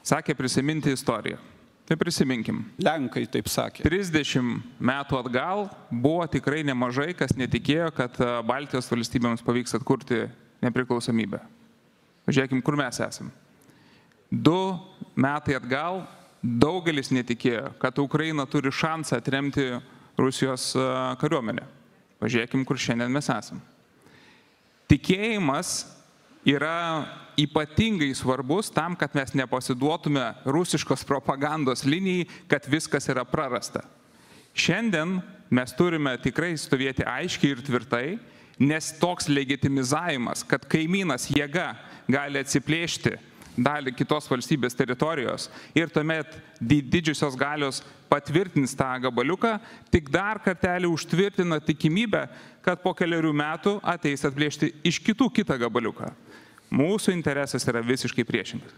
sakė prisiminti istoriją. Tai prisiminkim. Lenkai taip sakė. 30 metų atgal buvo tikrai nemažai, kas netikėjo, kad Baltijos valstybėms pavyks atkurti nepriklausomybę. Pažiūrėkim, kur mes esam. 2 metai atgal daugelis netikėjo, kad Ukraina turi šansą atremti Rusijos kariuomenę. Pažiūrėkim, kur šiandien mes esam. Tikėjimas yra ypatingai svarbus tam, kad mes nepasiduotume rusiškos propagandos linijai, kad viskas yra prarasta. Šiandien mes turime tikrai stovėti aiškiai ir tvirtai, nes toks legitimizavimas, kad kaimynas jėga gali atsiplėšti dalį kitos valstybės teritorijos ir tuomet didžiosios galios patvirtins tą gabaliuką, tik dar kartelį užtvirtina tikimybę, kad po keliarių metų ateis atplėšti iš kitų kitą gabaliuką. Mūsų interesas yra visiškai priešingas.